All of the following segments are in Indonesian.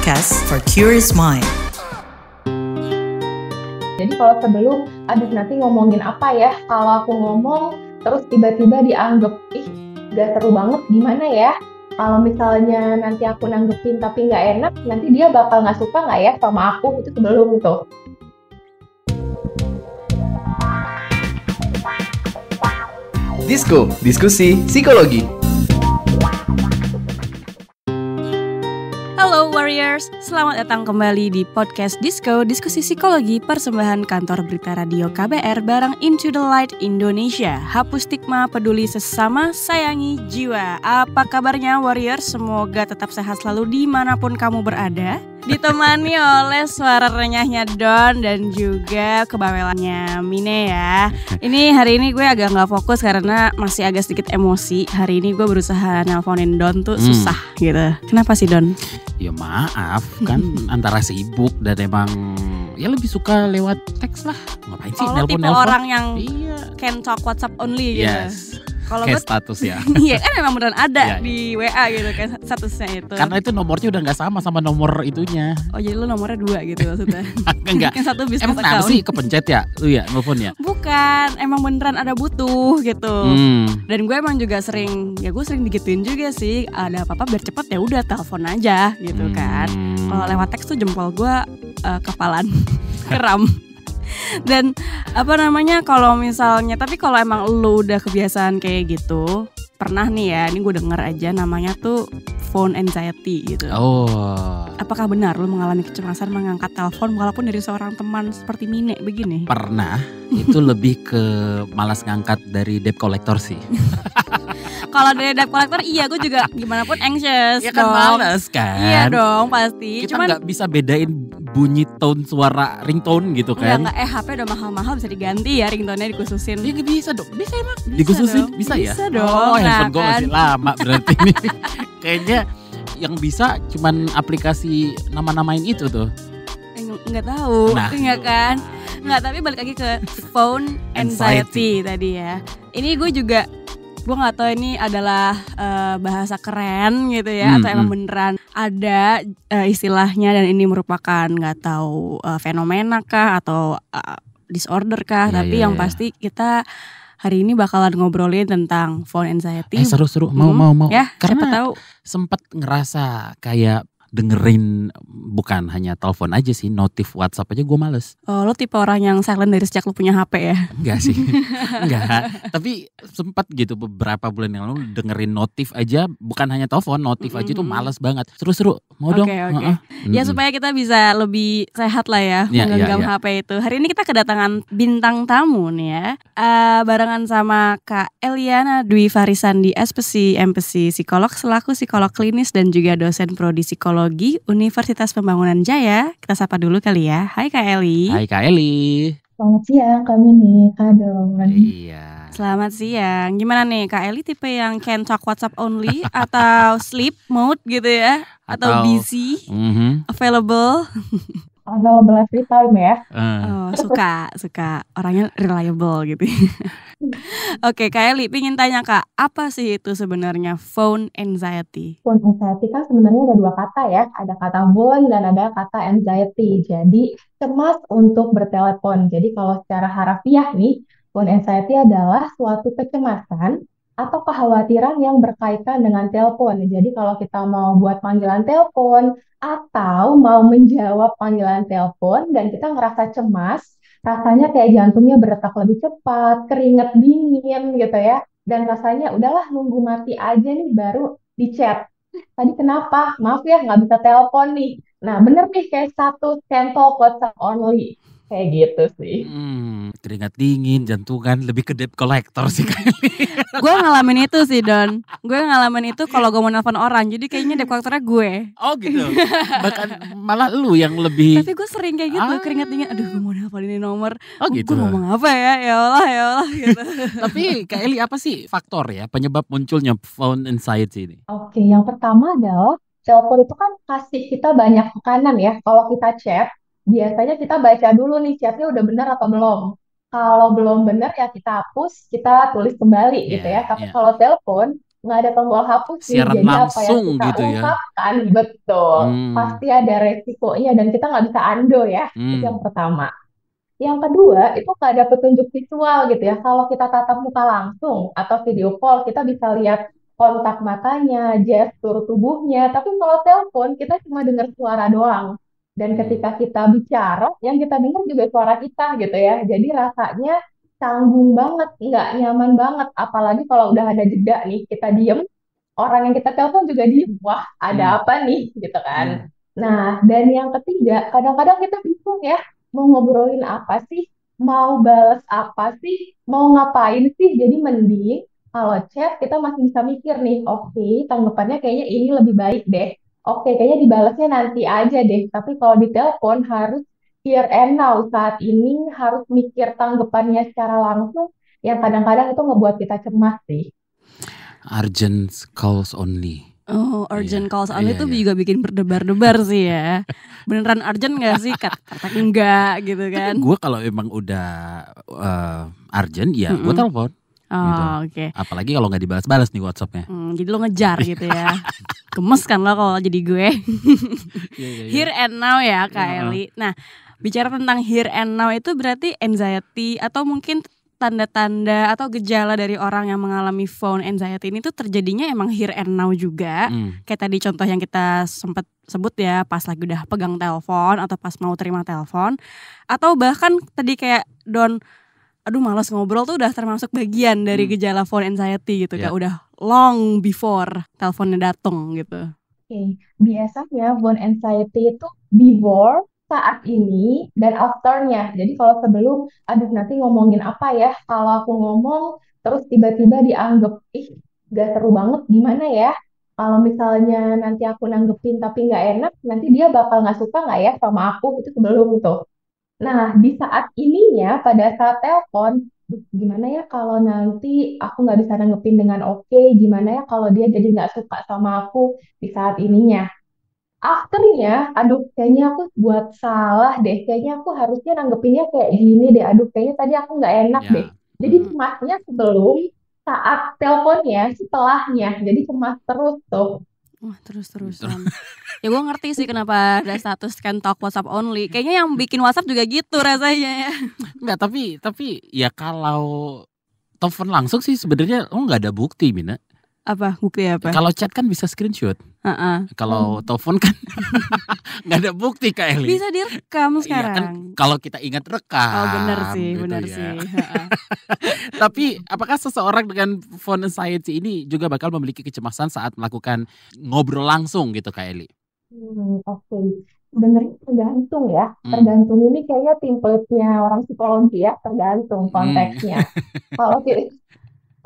podcast for curious mind. Jadi kalau sebelum, aduh nanti ngomongin apa ya, kalau aku ngomong terus tiba-tiba dianggap, gak seru banget, gimana ya? Kalau misalnya nanti aku nanggepin tapi nggak enak, nanti dia bakal nggak suka nggak ya sama aku, itu sebelum tuh. Disko, diskusi psikologi. Halo Warriors, selamat datang kembali di podcast Disko, diskusi psikologi persembahan kantor berita radio KBR bareng Into the Light Indonesia. Hapus stigma, peduli sesama, sayangi jiwa. Apa kabarnya Warriors? Semoga tetap sehat selalu dimanapun kamu berada. Ditemani oleh suara renyahnya Don dan juga kebawelannya Mine ya. Ini hari ini gue agak gak fokus karena masih agak sedikit emosi. Hari ini gue berusaha nelponin Don tuh susah gitu. Kenapa sih Don? Ya maaf kan antara sibuk dan emang ya lebih suka lewat teks lah. Ngapain sih nelpon-nelpon? Tipe orang yang can talk WhatsApp only gitu. Yes. Kalau kayak status ya. Iya kan emang beneran ada di WA gitu kan statusnya itu. Karena itu nomornya udah gak sama nomor itunya. Oh jadi lu nomornya 2 gitu maksudnya. Enggak. Yang satu business account. Emang kenapa sih kepencet ya? Lu ya nelfon ya? Bukan, emang beneran ada butuh gitu. Dan gue emang juga sering digituin juga sih. Ada apa-apa biar cepet ya udah telepon aja gitu kan. Kalau lewat teks tuh jempol gue kepalan keram. Dan kalau misalnya, tapi kalau emang lu udah kebiasaan kayak gitu, pernah nih ya, ini gue denger aja namanya tuh phone anxiety gitu. Oh. Apakah benar lu mengalami kecemasan mengangkat telepon walaupun dari seorang teman seperti Mine begini? Pernah, itu lebih ke malas ngangkat dari debt collector sih. Kalau dari debt collector iya, gue juga gimana pun anxious. Iya kan malas kan. Iya dong pasti. Kita gak bisa bedain bunyi tone suara ringtone gitu kan. Enggak, HP udah mahal-mahal bisa diganti ya ringtone-nya dikhususin. Iya gak bisa dong, bisa emang dikhususin dong. Bisa ya? Bisa dong. Oh handphone gue kan? masih lama berarti ini. Kayaknya yang bisa cuman aplikasi nama-namain itu tuh. Nggak tahu, enggak kan? Nggak, tapi balik lagi ke phone anxiety tadi ya. Ini gue nggak tahu ini adalah bahasa keren gitu ya atau emang beneran ada istilahnya dan ini merupakan nggak tahu fenomena kah atau disorder kah, tapi yang pasti kita hari ini bakalan ngobrolin tentang phone anxiety. Seru-seru, mau ya, karena siapa tahu sempat ngerasa kayak dengerin bukan hanya telepon aja sih, notif WhatsApp aja gue males. Oh, lo tipe orang yang silent dari sejak lo punya HP ya? Enggak sih, enggak. Tapi sempat gitu beberapa bulan yang lalu dengerin notif aja, bukan hanya telepon, notif aja tuh males banget. Seru-seru, mau dong. Oke. Ya supaya kita bisa lebih sehat lah ya menggenggam HP itu. Hari ini kita kedatangan bintang tamu nih ya, barengan sama Kak Eliana Dwi Farisandi, SPC, MPC, psikolog selaku psikolog klinis dan juga dosen prodi psikologi Universitas Pembangunan Jaya. Kita sapa dulu kali ya. Hai Kak Eli. Hai Kak Eli. Selamat siang, kami nih, Kak Don. Iya. Selamat siang. Gimana nih Kak Eli, tipe yang can talk WhatsApp only atau sleep mode gitu ya? Atau busy, available? Available every time ya. Oh, suka orangnya reliable gitu. Oke, Kak Eli, pengen tanya Kak, apa sih itu sebenarnya phone anxiety? Phone anxiety kan sebenarnya ada 2 kata ya, ada kata phone dan ada kata anxiety. Jadi cemas untuk bertelepon. Jadi kalau secara harafiah nih, phone anxiety adalah suatu kecemasan atau kekhawatiran yang berkaitan dengan telepon. Jadi kalau kita mau buat panggilan telepon atau mau menjawab panggilan telepon dan kita ngerasa cemas, rasanya kayak jantungnya berdetak lebih cepat, keringet dingin gitu ya, dan rasanya udahlah nunggu mati aja nih baru di chat. Tadi kenapa? Maaf ya nggak bisa telepon nih. Nah bener nih kayak status can talk WhatsApp only. Kayak gitu sih. Keringat dingin, jantungan, lebih ke debt collector sih kali. Gue ngalamin itu sih Don. Gue ngalamin itu kalau gue mau nelfon orang. Jadi kayaknya debt collectornya gue. Oh gitu. Bahkan malah lu yang lebih. Tapi gue sering kayak gitu, keringat dingin. Aduh gue mau nelfon ini nomor. Oh gitu. Gue ngomong apa ya? Ya Allah gitu. Tapi Kak Eli, apa sih faktor ya penyebab munculnya phone anxiety ini? Oke, yang pertama adalah telepon itu kan kasih kita banyak tekanan ya. Kalau kita chat, biasanya kita baca dulu nih chatnya udah benar atau belum. Kalau belum benar ya kita hapus, kita tulis kembali gitu ya. Tapi kalau telepon, nggak ada tombol hapus nih. Siaran Jadi apa yang langsung kita gitu ya. ungkapkan betul, Hmm. pasti ada resikonya dan kita nggak bisa undo ya. Itu yang Hmm. pertama. Yang kedua, itu nggak ada petunjuk visual gitu ya. Kalau kita tatap muka langsung atau video call, kita bisa lihat kontak matanya, gestur tubuhnya. Tapi kalau telepon, kita cuma dengar suara doang. Dan Hmm. ketika kita bicara, yang kita dengar juga suara kita gitu ya. Jadi rasanya canggung banget, nggak nyaman banget. Apalagi kalau udah ada jeda nih, kita diem, orang yang kita telepon juga diem. Wah, Hmm. ada apa nih gitu kan. Hmm. Nah, dan yang ketiga, kadang-kadang kita bingung ya, mau ngobrolin apa sih, mau balas apa sih, mau ngapain sih. Jadi mending kalau chat kita masih bisa mikir nih, oke, tanggapannya kayaknya ini lebih baik deh. Oke, kayaknya dibalasnya nanti aja deh. Tapi kalau di telepon harus here and now, saat ini harus mikir tanggapannya secara langsung, yang kadang-kadang itu ngebuat kita cemas sih. Urgent calls only. Oh, urgent Iya, calls only iya, tuh iya. juga bikin berdebar-debar sih ya. Beneran urgent gak sih? Kata enggak gitu kan. Gue kalau emang udah urgent ya gue Mm-mm. telepon gitu. Oh, oke. Apalagi kalau nggak dibalas-balas nih WhatsAppnya. Jadi lo ngejar gitu ya. Gemes kan lo kalau jadi gue. Iya, iya, iya. Here and now ya Kak Iya. Eli. Nah, bicara tentang here and now itu berarti anxiety atau mungkin tanda-tanda atau gejala dari orang yang mengalami phone anxiety ini tuh terjadinya emang here and now juga. Hmm. Kayak tadi contoh yang kita sempat sebut ya, pas lagi udah pegang telepon atau pas mau terima telepon. Atau bahkan tadi kayak aduh malas ngobrol tuh udah termasuk bagian dari gejala phone anxiety gitu. Ya. Kayak udah long before teleponnya datang gitu. Oke, biasanya phone anxiety itu before, saat ini, dan afternya. Jadi kalau sebelum, aduh nanti ngomongin apa ya? Kalau aku ngomong, terus tiba-tiba dianggap, ih gak seru banget, gimana ya? Kalau misalnya nanti aku nanggepin tapi nggak enak, nanti dia bakal nggak suka nggak ya sama aku? Itu sebelum tuh. Nah, di saat ininya, pada saat telepon, "Duh, gimana ya kalau nanti aku nggak bisa nanggepin dengan oke? Gimana ya kalau dia jadi nggak suka sama aku di saat ininya? Afternya, aduh kayaknya aku buat salah deh. Kayaknya aku harusnya nanggepinnya kayak gini deh. Aduh, kayaknya tadi aku nggak enak Ya. deh." Jadi cemasnya sebelum, saat teleponnya, setelahnya. Jadi cemas terus tuh. Wah terus-terusan. Ya gue ngerti sih kenapa ada status can talk WhatsApp only. Kayaknya yang bikin WhatsApp juga gitu rasanya ya. Enggak, tapi ya kalau telepon langsung sih sebenarnya lo nggak ada bukti, Mina. Apa? Bukti apa? Kalau chat kan bisa screenshot. Kalau telepon kan nggak ada bukti Kak Eli. Bisa direkam Iya sekarang. kan, kalau kita ingat rekam. Oh benar sih, gitu benar ya. sih. Tapi apakah seseorang dengan phone anxiety ini juga bakal memiliki kecemasan saat melakukan ngobrol langsung gitu Kak Eli? Oke. Sebenarnya tergantung ya. Tergantung ini kayaknya template-nya orang psikologi ya. Tergantung konteksnya.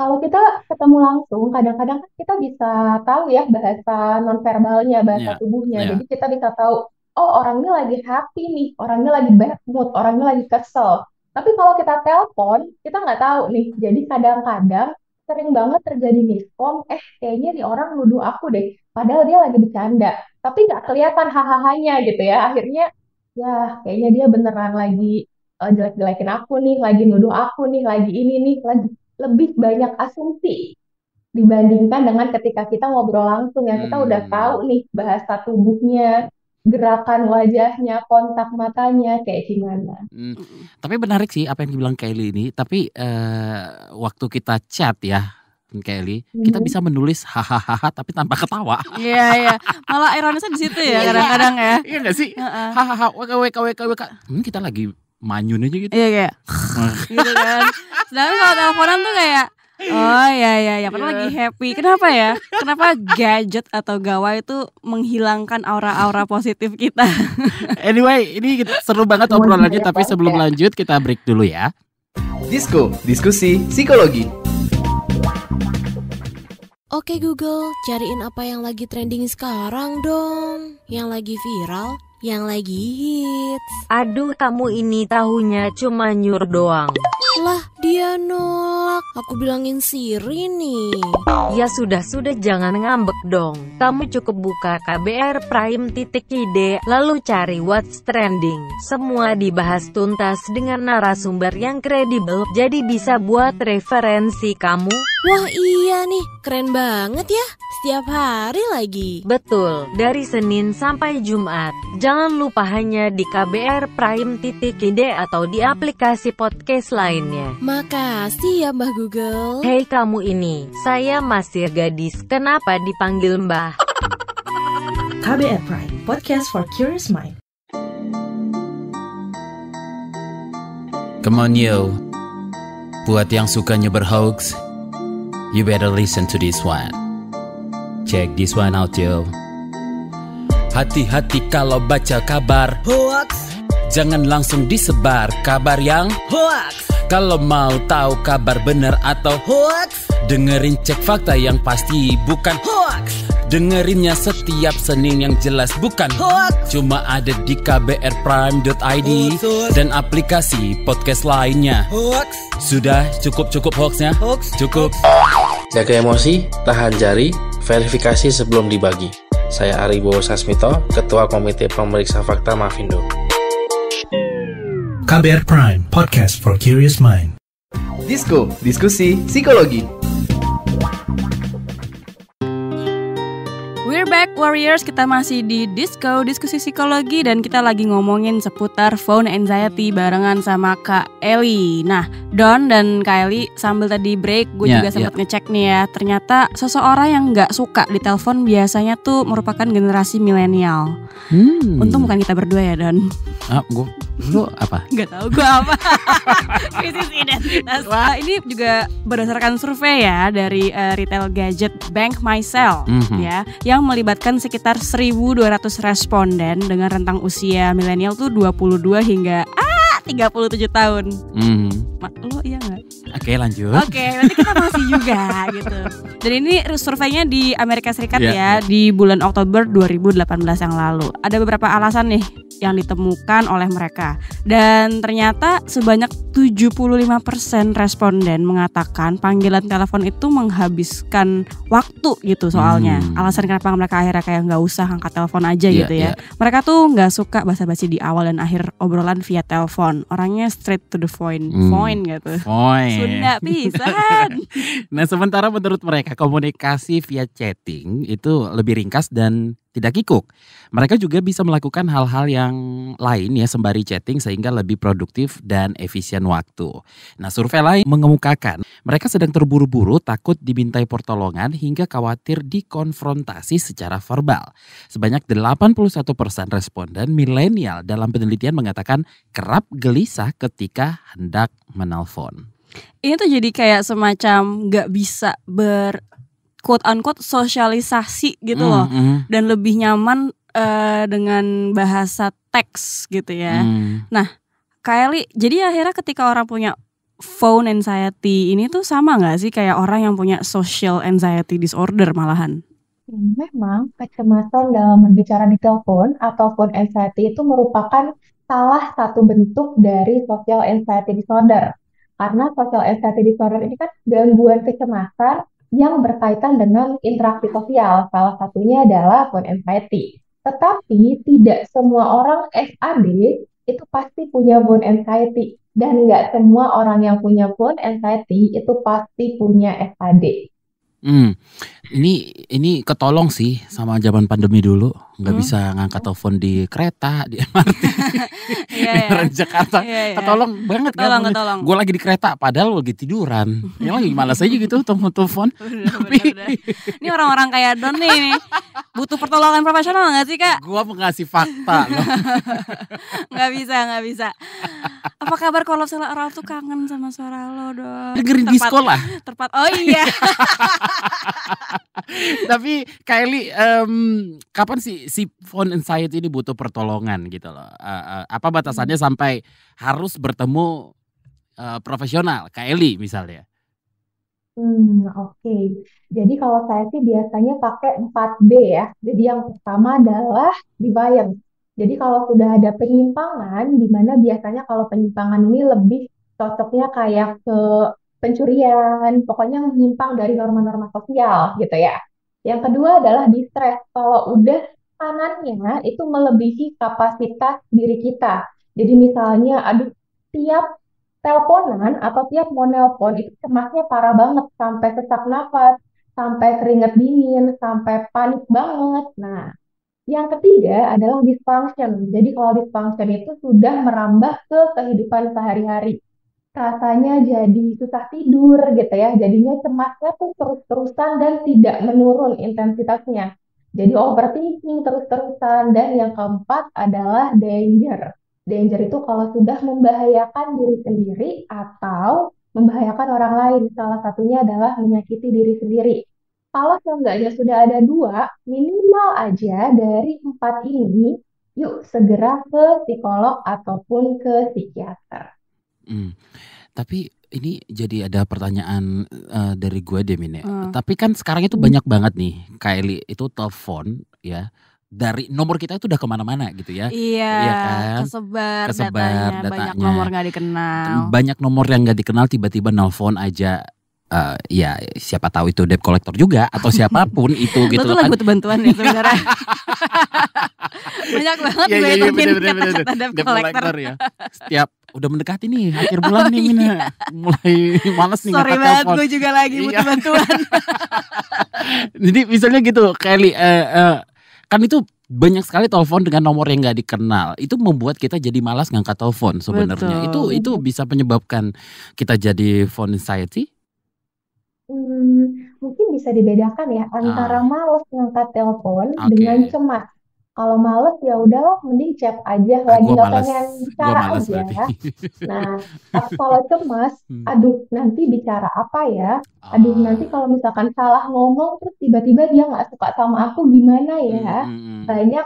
Kalau kita ketemu langsung, kadang-kadang kan kita bisa tahu ya bahasa nonverbalnya, bahasa Iya, tubuhnya. iya. Jadi kita bisa tahu, oh orang ini lagi happy nih, orang ini lagi bad mood, orang ini lagi kesel. Tapi kalau kita telepon, kita nggak tahu nih. Jadi kadang-kadang sering banget terjadi miskom, kayaknya nih orang nuduh aku deh, padahal dia lagi bercanda. Tapi nggak kelihatan hahaha-nya gitu ya. Akhirnya, ya kayaknya dia beneran lagi jelek-jelekin aku nih, lagi nuduh aku nih, lagi ini nih, lagi lebih banyak asumsi dibandingkan dengan ketika kita ngobrol langsung ya kita udah tahu nih bahasa tubuhnya, gerakan wajahnya, kontak matanya kayak gimana. Tapi menarik sih apa yang dibilang Kelly ini. Tapi waktu kita chat ya Kelly, kita bisa menulis hahaha tapi tanpa ketawa. Iya. Malah ironisnya di situ ya kadang-kadang ya. Iya nggak sih? Hahaha wk. Kita lagi manyun aja gitu. Iya kayak gitu kan. Sedangkan kalau teleponan tuh kayak oh ya padahal lagi happy. Kenapa ya? Kenapa gadget atau gawai itu menghilangkan aura-aura positif kita? Anyway, ini seru banget obrolannya. Tapi sebelum lanjut kita break dulu ya. Disko, diskusi psikologi. Oke Google, cariin apa yang lagi trending sekarang dong. Yang lagi viral, yang lagi hits. Aduh kamu ini tahunya cuma nyur doang. Lah, dia nolak. Aku bilangin Siri nih. Ya sudah jangan ngambek dong. Kamu cukup buka kbrprime.id lalu cari what's trending. Semua dibahas tuntas dengan narasumber yang kredibel, jadi bisa buat referensi kamu. Wah iya nih, keren banget ya. Setiap hari lagi. Betul, dari Senin sampai Jumat. Jangan lupa hanya di kbrprime.id atau di aplikasi podcast lainnya. Makasih ya Mbah Google. Hei kamu ini, saya masih gadis, kenapa dipanggil Mbah? KBR Prime, podcast for curious mind. Come on yo, buat yang suka nyebar hoax, you better listen to this one. Check this one out yo. Hati-hati kalau baca kabar Hoax, jangan langsung disebar kabar yang hoax, kalau mau tahu kabar benar atau hoax, dengerin cek fakta yang pasti bukan hoax, dengerinnya setiap Senin yang jelas bukan hoax. cuma ada di kbrprime.id Betul. dan aplikasi podcast lainnya. Hoax, Sudah cukup hoaxnya? hoax, Cukup. Jaga emosi, tahan jari, verifikasi sebelum dibagi. Saya Aribowo Sasmito, Ketua Komite Pemeriksa Fakta Mafindo. KBR Prime, podcast for curious mind. Disko, diskusi psikologi. We're back Warriors, kita masih di Disco, diskusi psikologi, dan kita lagi ngomongin seputar phone anxiety barengan sama Kak Eli. Nah, Don dan Kak Eli sambil tadi break, gue juga sempat ngecek nih ya. Ternyata seseorang yang gak suka ditelepon biasanya tuh merupakan generasi milenial. Untung bukan kita berdua ya Don. Lu apa? Gak tahu gue apa. Krisis identitas. Wah, ini juga berdasarkan survei ya dari retail gadget Bank MySell ya, yang melibatkan sekitar 1.200 responden dengan rentang usia milenial tuh 22 hingga 37 tahun. Lo iya gak? Oke, lanjut. Oke, berarti kita masih juga gitu. Dan ini surveinya di Amerika Serikat ya, di bulan Oktober 2018 yang lalu. Ada beberapa alasan nih yang ditemukan oleh mereka. Dan ternyata sebanyak 75% responden mengatakan panggilan telepon itu menghabiskan waktu gitu soalnya. Alasan kenapa mereka akhirnya kayak gak usah angkat telepon aja gitu ya. Mereka tuh gak suka basa-basi di awal dan akhir obrolan via telepon. Orangnya straight to the point gitu. Sunda pisan. Nah, sementara menurut mereka komunikasi via chatting itu lebih ringkas dan tidak kikuk. Mereka juga bisa melakukan hal-hal yang lain ya sembari chatting sehingga lebih produktif dan efisien waktu. Nah, survei lain mengemukakan mereka sedang terburu-buru, takut dimintai pertolongan hingga khawatir dikonfrontasi secara verbal. Sebanyak 81% responden milenial dalam penelitian mengatakan kerap gelisah ketika hendak menelpon. Ini tuh jadi kayak semacam gak bisa quote unquote sosialisasi gitu loh, dan lebih nyaman dengan bahasa teks gitu ya. Nah, Kak Eli, jadi akhirnya ketika orang punya phone anxiety ini tuh sama nggak sih kayak orang yang punya social anxiety disorder malahan? Memang kecemasan dalam berbicara di telepon atau phone anxiety itu merupakan salah satu bentuk dari social anxiety disorder. Karena social anxiety disorder ini kan gangguan kecemasan yang berkaitan dengan interaksi sosial. Salah satunya adalah phone anxiety. Tetapi tidak semua orang SAD itu pasti punya phone anxiety. Dan nggak semua orang yang punya phone anxiety itu pasti punya SAD. Ini ketolong sih sama zaman pandemi dulu, nggak bisa ngangkat telepon di kereta, di MRT, di Jakarta. Ketolong banget kan? Gue lagi di kereta, padahal lagi tiduran. Yang lagi malas aja gitu telepon. Ini orang-orang kayak Don nih, butuh pertolongan profesional nggak sih Kak? Gue mengasih fakta loh. Nggak bisa. Apa kabar kalau misalnya orang tuh kangen sama suara lo Don? Dengerin di sekolah. Oh iya. Tapi Kylie, kapan sih si phone anxiety ini butuh pertolongan gitu loh? Apa batasannya sampai harus bertemu profesional, Kylie misalnya? Oke. Jadi kalau saya sih biasanya pakai 4B ya. Jadi yang pertama adalah defiance. Jadi kalau sudah ada penyimpangan, di mana biasanya kalau penyimpangan ini lebih cocoknya kayak ke pencurian, pokoknya menyimpang dari norma-norma sosial gitu ya. Yang kedua adalah distress. Kalau udah kanannya itu melebihi kapasitas diri kita. Jadi misalnya, aduh, tiap teleponan atau tiap mau nelpon itu cemasnya parah banget, sampai sesak nafas, sampai keringat dingin, sampai panik banget. Nah, yang ketiga adalah dysfunction. Jadi kalau dysfunction itu sudah merambah ke kehidupan sehari-hari. Rasanya jadi susah tidur gitu ya. Jadinya cemasnya tuh terus-terusan dan tidak menurun intensitasnya. Jadi overthinking terus-terusan. Dan yang keempat adalah danger. Danger itu kalau sudah membahayakan diri sendiri atau membahayakan orang lain. Salah satunya adalah menyakiti diri sendiri. Kalau seenggaknya sudah ada dua, minimal aja dari empat ini, yuk segera ke psikolog ataupun ke psikiater. Hmm. Tapi ini jadi ada pertanyaan dari gue deh Mine. Tapi kan sekarang itu banyak banget nih Kylie itu telepon ya. Dari nomor kita itu udah kemana-mana gitu ya. Iya kan? Kesebar datanya. banyak nomor gak dikenal. Banyak nomor yang gak dikenal tiba-tiba nelpon aja. Ya siapa tahu itu debt collector juga atau siapapun itu gitu lo tuh kan. butuh bantuan ya sebenarnya. Banyak banget gue ituin kata-kata debt collector ya. Setiap udah mendekati nih akhir bulan nih Mina, mulai males nih sorry ngangkat banget telepon. gue juga lagi butuh bantuan. Jadi misalnya gitu Kylie, kan itu banyak sekali telepon dengan nomor yang gak dikenal. Itu membuat kita jadi malas ngangkat telepon sebenarnya. Itu bisa menyebabkan kita jadi phone anxiety. Mungkin bisa dibedakan ya antara males ngangkat telepon dengan cemas. Kalau males ya udahlah, mending chat aja, lagi nggak pengen bicara aja. Nah, kalau cemas, aduh nanti bicara apa ya? Aduh nanti kalau misalkan salah ngomong terus tiba-tiba dia nggak suka sama aku gimana ya? Banyak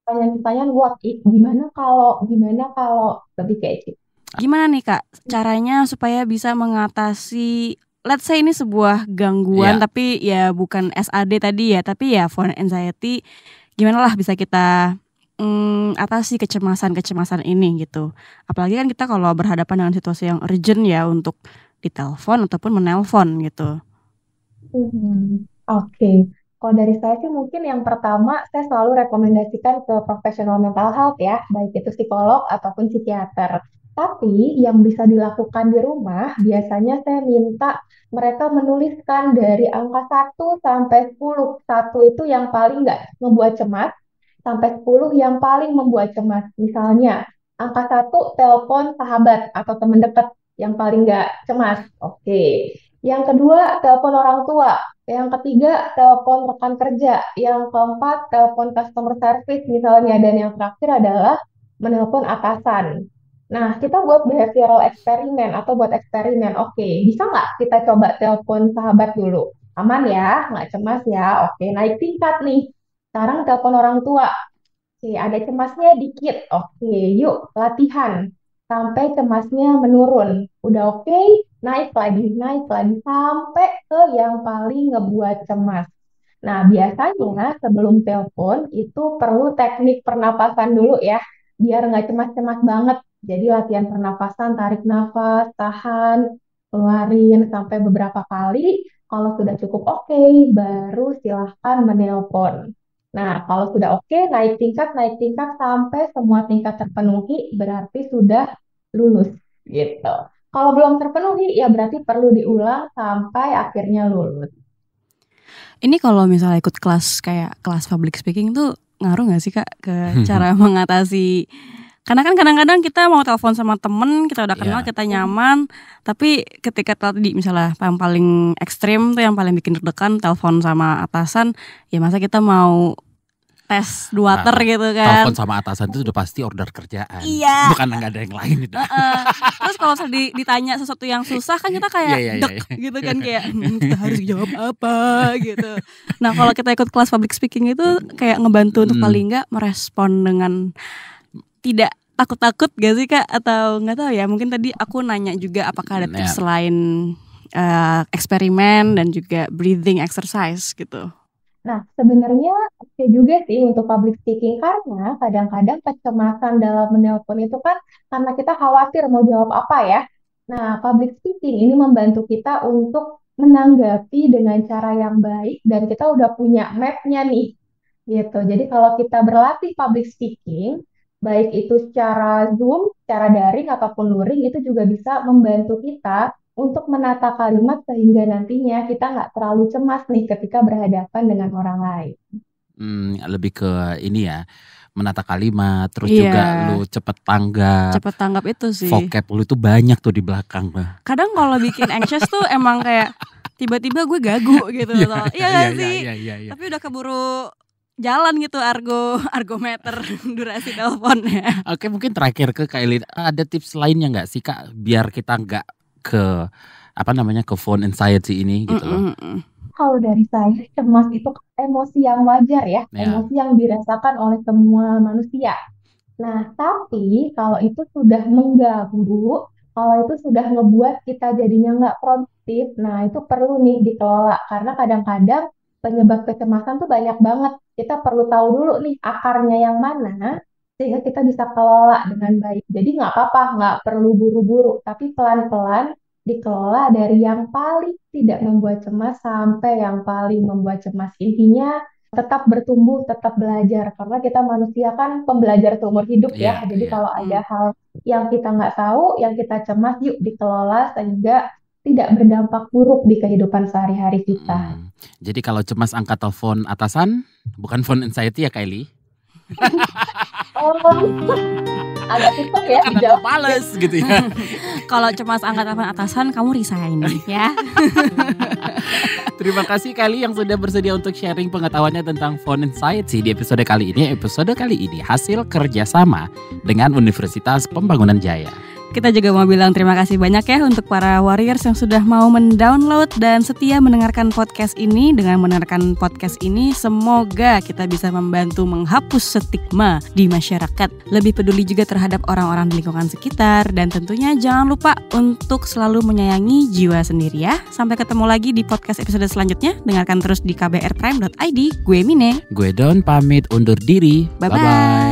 pertanyaan-pertanyaan what if, gimana kalau lebih kayak gitu. Gimana nih Kak caranya supaya bisa mengatasi, let's say ini sebuah gangguan tapi ya bukan SAD tadi ya, tapi ya phone anxiety. Gimana lah bisa kita atasi kecemasan ini gitu. Apalagi kan kita kalau berhadapan dengan situasi yang urgent ya untuk ditelepon ataupun menelpon gitu. Oke. Kalau dari saya sih mungkin yang pertama saya selalu rekomendasikan ke profesional mental health ya, baik itu psikolog ataupun psikiater. Tapi yang bisa dilakukan di rumah, biasanya saya minta mereka menuliskan dari angka 1 sampai 10. 1 itu yang paling nggak membuat cemas, sampai 10 yang paling membuat cemas. Misalnya, angka 1 telepon sahabat atau teman dekat yang paling nggak cemas. Oke. Yang kedua, telepon orang tua. Yang ketiga, telepon rekan kerja. Yang keempat, telepon customer service misalnya. Dan yang terakhir adalah menelpon atasan. Nah, kita buat behavioral eksperimen atau buat eksperimen. Oke, bisa nggak kita coba telepon sahabat dulu? Aman ya, nggak cemas ya. Oke, naik tingkat nih. Sekarang telepon orang tua. Oke, ada cemasnya dikit. Oke, yuk latihan. Sampai cemasnya menurun. Udah oke, naik lagi sampai ke yang paling ngebuat cemas. Nah, biasanya sebelum telepon itu perlu teknik pernapasan dulu ya, biar nggak cemas-cemas banget. Jadi latihan pernapasan, tarik nafas, tahan, keluarin sampai beberapa kali. Kalau sudah cukup oke, baru silahkan menelpon. Nah, kalau sudah oke, naik tingkat sampai semua tingkat terpenuhi, berarti sudah lulus gitu. Kalau belum terpenuhi, ya berarti perlu diulang sampai akhirnya lulus. Ini kalau misalnya ikut kelas kayak kelas public speaking tuh ngaruh nggak sih Kak ke cara mengatasi? Karena kan kadang-kadang kita mau telepon sama temen, kita udah kenal, kita nyaman, tapi ketika tadi misalnya yang paling ekstrim tuh yang paling bikin deg-degan telepon sama atasan, ya masa kita mau tes water gitu kan. Telepon sama atasan itu udah pasti order kerjaan. Iya. Bukan nggak ada yang lain itu. Terus kalau ditanya sesuatu yang susah kan kita kayak dek gitu kan, kayak kita harus jawab apa gitu. Nah kalau kita ikut kelas public speaking itu kayak ngebantu untuk paling nggak merespon dengan tidak takut-takut gak sih Kak? Atau nggak tahu ya, mungkin tadi aku nanya juga apakah ada tips selain eksperimen dan juga breathing exercise gitu. Nah, sebenarnya oke juga sih untuk public speaking, karena kadang-kadang kecemasan dalam menelpon itu kan karena kita khawatir mau jawab apa ya. Nah, public speaking ini membantu kita untuk menanggapi dengan cara yang baik dan kita udah punya map-nya nih, gitu. Jadi kalau kita berlatih public speaking, baik itu secara Zoom, secara daring ataupun luring, itu juga bisa membantu kita untuk menata kalimat sehingga nantinya kita nggak terlalu cemas nih ketika berhadapan dengan orang lain. Lebih ke ini ya, menata kalimat, terus Iya. juga lu cepet tanggap. Cepet tanggap itu sih. Vocab lu tuh banyak tuh di belakang. Kadang kalau bikin anxious tuh emang kayak tiba-tiba gue gagu gitu loh. Iya gak sih? Iya. Tapi udah keburu jalan gitu argometer durasi teleponnya. Oke, mungkin terakhir ke Kak Elin, ada tips lainnya nggak sih Kak biar kita nggak ke ke phone anxiety ini gitu loh. Kalau dari saya, cemas itu emosi yang wajar ya, Ya. emosi yang dirasakan oleh semua manusia. Nah, tapi kalau itu sudah mengganggu, kalau itu sudah ngebuat kita jadinya nggak produktif, nah itu perlu nih dikelola. Karena kadang-kadang penyebab kecemasan tuh banyak banget. Kita perlu tahu dulu nih akarnya yang mana, sehingga kita bisa kelola dengan baik. Jadi nggak apa-apa, nggak perlu buru-buru, tapi pelan-pelan dikelola dari yang paling tidak membuat cemas sampai yang paling membuat cemas. Intinya tetap bertumbuh, tetap belajar. Karena kita manusia kan pembelajar seumur hidup ya. Jadi kalau ada hal yang kita nggak tahu, yang kita cemas, yuk dikelola sehingga tidak berdampak buruk di kehidupan sehari-hari kita. Jadi kalau cemas angkat telepon atasan, bukan phone anxiety ya Kylie? Agak TikTok ya. Karena lo males gitu ya. Kalau cemas angkat telepon atasan, kamu resign ya. Terima kasih Kylie yang sudah bersedia untuk sharing pengetahuannya tentang phone anxiety di episode kali ini. Episode kali ini hasil kerjasama dengan Universitas Pembangunan Jaya. Kita juga mau bilang terima kasih banyak ya untuk para warriors yang sudah mau mendownload dan setia mendengarkan podcast ini. Dengan mendengarkan podcast ini, semoga kita bisa membantu menghapus stigma di masyarakat. Lebih peduli juga terhadap orang-orang di lingkungan sekitar. Dan tentunya jangan lupa untuk selalu menyayangi jiwa sendiri ya. Sampai ketemu lagi di podcast episode selanjutnya. Dengarkan terus di kbrprime.id. Gue Mine. Gue Don pamit undur diri. Bye-bye.